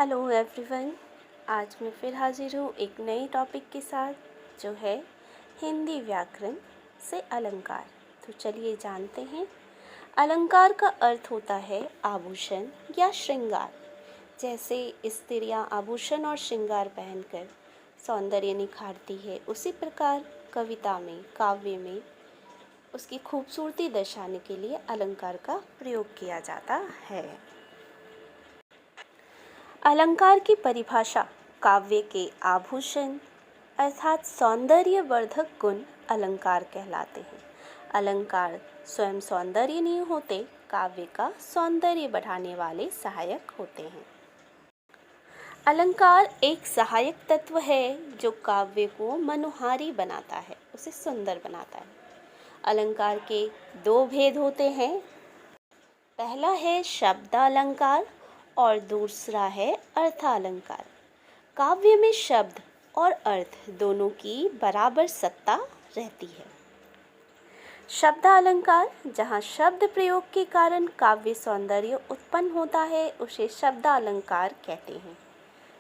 Hello everyone. आज मैं फिर हाजिर हूँ एक नई टॉपिक के साथ, जो है हिंदी व्याकरण से अलंकार। तो चलिए जानते हैं। अलंकार का अर्थ होता है आभूषण या श्रृंगार। जैसे स्त्रियाँ आभूषण और श्रृंगार पहनकर सौंदर्य निखारती है, उसी प्रकार कविता में, काव्य में उसकी खूबसूरती दर्शाने के लिए अलंकार का प्रयोग किया जाता है। अलंकार की परिभाषा काव्य के आभूषण अर्थात सौंदर्य वर्धक गुण अलंकार कहलाते हैं। अलंकार स्वयं सौंदर्य नहीं होते, काव्य का सौंदर्य बढ़ाने वाले सहायक होते हैं। अलंकार एक सहायक तत्व है जो काव्य को मनोहारी बनाता है, उसे सुंदर बनाता है। अलंकार के दो भेद होते हैं। पहला है शब्दालंकार और दूसरा है अर्थालंकार। काव्य में शब्द और अर्थ दोनों की बराबर सत्ता रहती है। शब्दालंकार, जहाँ शब्द प्रयोग के कारण काव्य सौंदर्य उत्पन्न होता है, उसे शब्दालंकार कहते हैं।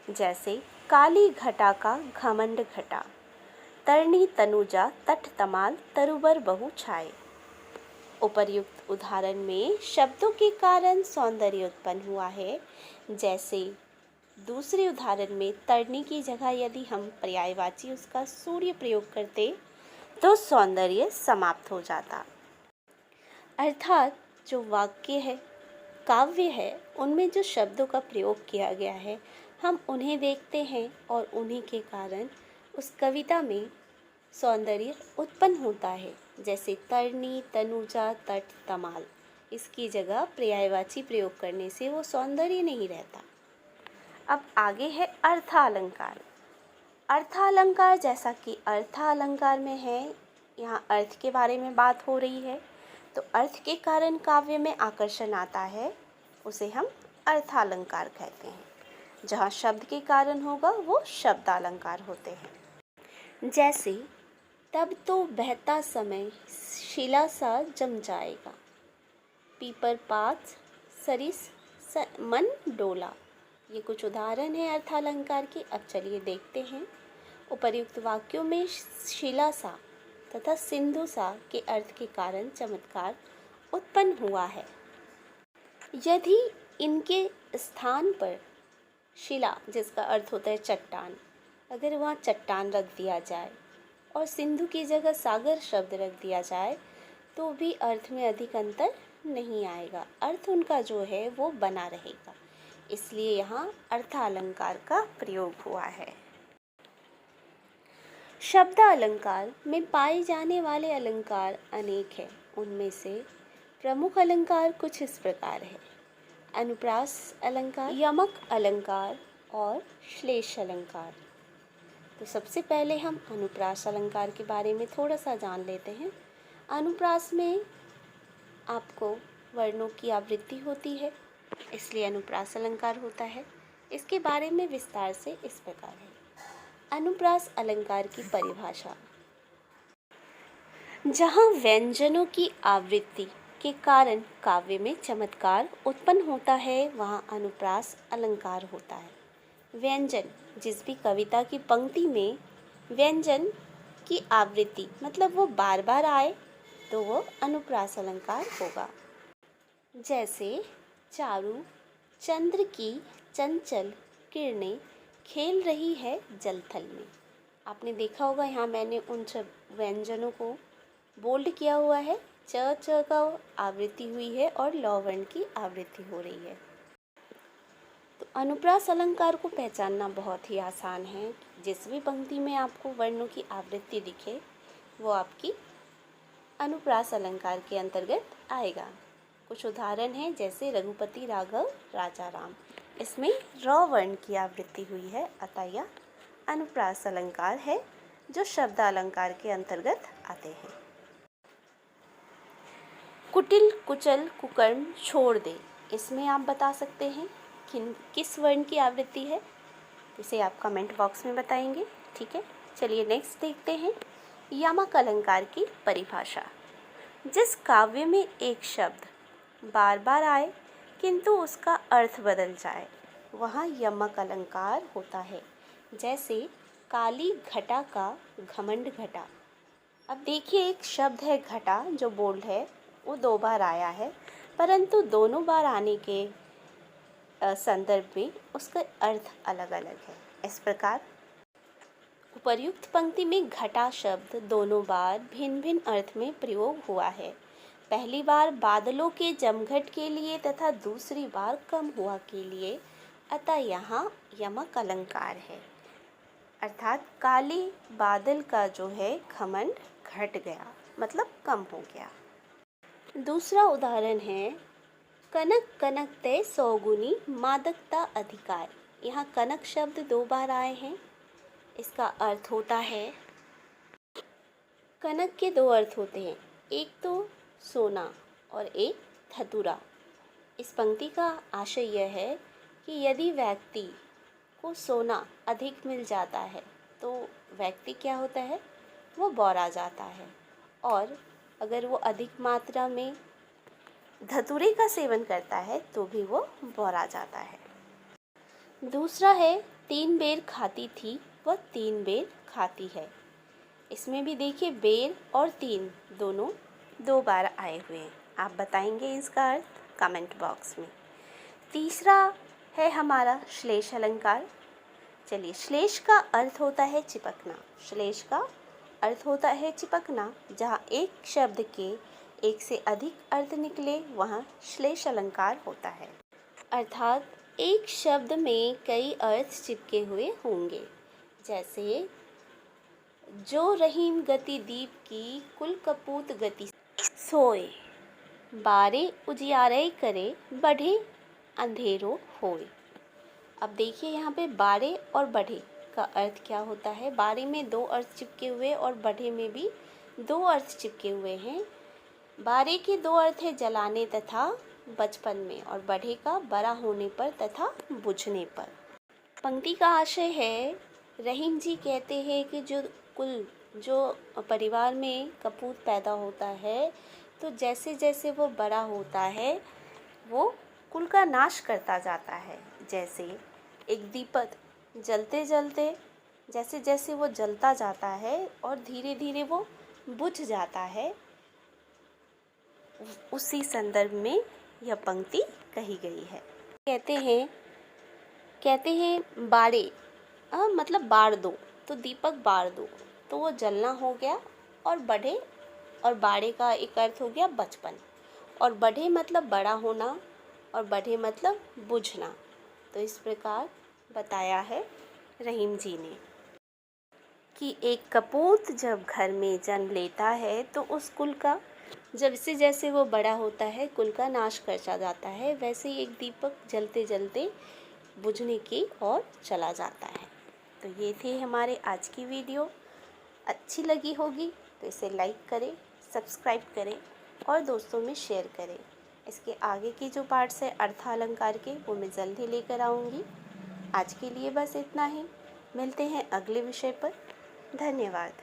जैसे काली घटा का घमंड घटा, तरणी तनुजा तट तमाल तरुबर बहु छाए। उपर्युक्त उदाहरण में शब्दों के कारण सौंदर्य उत्पन्न हुआ है। जैसे दूसरे उदाहरण में तरनी की जगह यदि हम पर्यायवाची उसका सूर्य प्रयोग करते तो सौंदर्य समाप्त हो जाता। अर्थात जो वाक्य है, काव्य है, उनमें जो शब्दों का प्रयोग किया गया है, हम उन्हें देखते हैं और उन्हीं के कारण उस कविता में सौंदर्य उत्पन्न होता है। जैसे तरनी तनुजा तट तमाल, इसकी जगह पर्यायवाची प्रयोग करने से वो सौंदर्य नहीं रहता। अब आगे है अर्थालंकार। अर्थालंकार, जैसा कि अर्थालंकार में है, यहाँ अर्थ के बारे में बात हो रही है, तो अर्थ के कारण काव्य में आकर्षण आता है, उसे हम अर्थालंकार कहते हैं। जहाँ शब्द के कारण होगा वो शब्दालंकार होते हैं। जैसे तब तो बहता समय शिला सा जम जाएगा, पीपर पात सरिस मन डोला। ये कुछ उदाहरण है अर्थालंकार के। अब चलिए देखते हैं। उपर्युक्त वाक्यों में शिला सा तथा सिंधु सा के अर्थ के कारण चमत्कार उत्पन्न हुआ है। यदि इनके स्थान पर शिला, जिसका अर्थ होता है चट्टान, अगर वहाँ चट्टान रख दिया जाए और सिंधु की जगह सागर शब्द रख दिया जाए तो भी अर्थ में अधिक अंतर नहीं आएगा, अर्थ उनका जो है वो बना रहेगा। इसलिए यहाँ अर्थालंकार का प्रयोग हुआ है। शब्द अलंकार में पाए जाने वाले अलंकार अनेक हैं। उनमें से प्रमुख अलंकार कुछ इस प्रकार है। अनुप्रास अलंकार, यमक अलंकार और श्लेष अलंकार। तो सबसे पहले हम अनुप्रास अलंकार के बारे में थोड़ा सा जान लेते हैं। अनुप्रास में आपको वर्णों की आवृत्ति होती है, इसलिए अनुप्रास अलंकार होता है। इसके बारे में विस्तार से इस प्रकार है। अनुप्रास अलंकार की परिभाषा: जहाँ व्यंजनों की आवृत्ति के कारण काव्य में चमत्कार उत्पन्न होता है, वहाँ अनुप्रास अलंकार होता है। व्यंजन, जिस भी कविता की पंक्ति में व्यंजन की आवृत्ति मतलब वो बार बार आए तो वो अनुप्रास अलंकार होगा। जैसे चारु चंद्र की चंचल किरणें खेल रही है जलथल में। आपने देखा होगा यहाँ मैंने उन व्यंजनों को बोल्ड किया हुआ है। च का आवृत्ति हुई है और लौ वर्ण की आवृत्ति हो रही है। तो अनुप्रास अलंकार को पहचानना बहुत ही आसान है। जिस भी पंक्ति में आपको वर्णों की आवृत्ति दिखे वो आपकी अनुप्रास अलंकार के अंतर्गत आएगा। कुछ उदाहरण हैं, जैसे रघुपति राघव राजा राम, इसमें र वर्ण की आवृत्ति हुई है, अतः यह अनुप्रास अलंकार है जो शब्द अलंकार के अंतर्गत आते हैं। कुटिल कुचल कुकर्म छोड़ दे, इसमें आप बता सकते हैं किस वर्ण की आवृत्ति है, इसे आप कमेंट बॉक्स में बताएंगे। ठीक है, चलिए नेक्स्ट देखते हैं। यमक अलंकार की परिभाषा: जिस काव्य में एक शब्द बार बार आए किंतु उसका अर्थ बदल जाए, वहाँ यमक अलंकार होता है। जैसे काली घटा का घमंड घटा। अब देखिए एक शब्द है घटा जो बोल्ड है, वो 2 बार आया है, परंतु दोनों बार आने के संदर्भ में उसका अर्थ अलग अलग है। इस प्रकार उपर्युक्त पंक्ति में घटा शब्द दोनों बार भिन्न भिन्न अर्थ में प्रयोग हुआ है। पहली बार बादलों के जमघट के लिए तथा दूसरी बार कम हुआ के लिए, अतः यहाँ यमक अलंकार है, अर्थात काले बादल का जो है घमंड घट गया, मतलब कम हो गया। दूसरा उदाहरण है कनक कनक ते सौगुनी मादकता अधिकार। यहाँ कनक शब्द 2 बार आए हैं। इसका अर्थ होता है, कनक के 2 अर्थ होते हैं, एक तो सोना और एक धतूरा। इस पंक्ति का आशय यह है कि यदि व्यक्ति को सोना अधिक मिल जाता है तो व्यक्ति क्या होता है, वो बौरा जाता है, और अगर वो अधिक मात्रा में धतूरे का सेवन करता है तो भी वो बौरा जाता है। दूसरा है 3 बेर खाती थी वह 3 बेर खाती है। इसमें भी देखिए बेर और 3 दोनों 2 बार आए हुए हैं। आप बताएंगे इसका अर्थ कमेंट बॉक्स में। तीसरा है हमारा श्लेष अलंकार। चलिए, श्लेष का अर्थ होता है चिपकना। श्लेष का अर्थ होता है चिपकना। जहाँ एक शब्द के एक से अधिक अर्थ निकले वहाँ श्लेष अलंकार होता है, अर्थात एक शब्द में कई अर्थ चिपके हुए होंगे। जैसे जो रहीम गति दीप की कुल कपूत गति सोए, बारे उजियारे करे बढ़े अंधेरो होए। अब देखिए यहाँ पे बारे और बढ़े का अर्थ क्या होता है। बारे में 2 अर्थ चिपके हुए और बढ़े में भी 2 अर्थ चिपके हुए हैं। बारे के 2 अर्थ है जलाने तथा बचपन में, और बढ़े का बड़ा होने पर तथा बुझने पर। पंक्ति का आशय है, रहीम जी कहते हैं कि जो परिवार में कपूत पैदा होता है तो जैसे जैसे वो बड़ा होता है वो कुल का नाश करता जाता है। जैसे एक दीपक जलते जलते जैसे जैसे वो जलता जाता है और धीरे धीरे वो बुझ जाता है, उसी संदर्भ में यह पंक्ति कही गई है। कहते हैं बारे मतलब बार दो, तो दीपक बार दो, तो वो जलना हो गया। और बढ़े, और बाड़े का एक अर्थ हो गया बचपन, और बढ़े मतलब बड़ा होना, और बढ़े मतलब बुझना। तो इस प्रकार बताया है रहीम जी ने कि एक कपूत जब घर में जन्म लेता है तो उस कुल का जैसे जैसे वो बड़ा होता है कुल का नाश करता जाता है, वैसे ही एक दीपक जलते जलते बुझने की ओर चला जाता है। तो ये थी हमारे आज की वीडियो। अच्छी लगी होगी तो इसे लाइक करें, सब्सक्राइब करें और दोस्तों में शेयर करें। इसके आगे की जो पार्ट्स है अर्थालंकार के, वो मैं जल्द ही लेकर आऊँगी। आज के लिए बस इतना ही। मिलते हैं अगले विषय पर। धन्यवाद।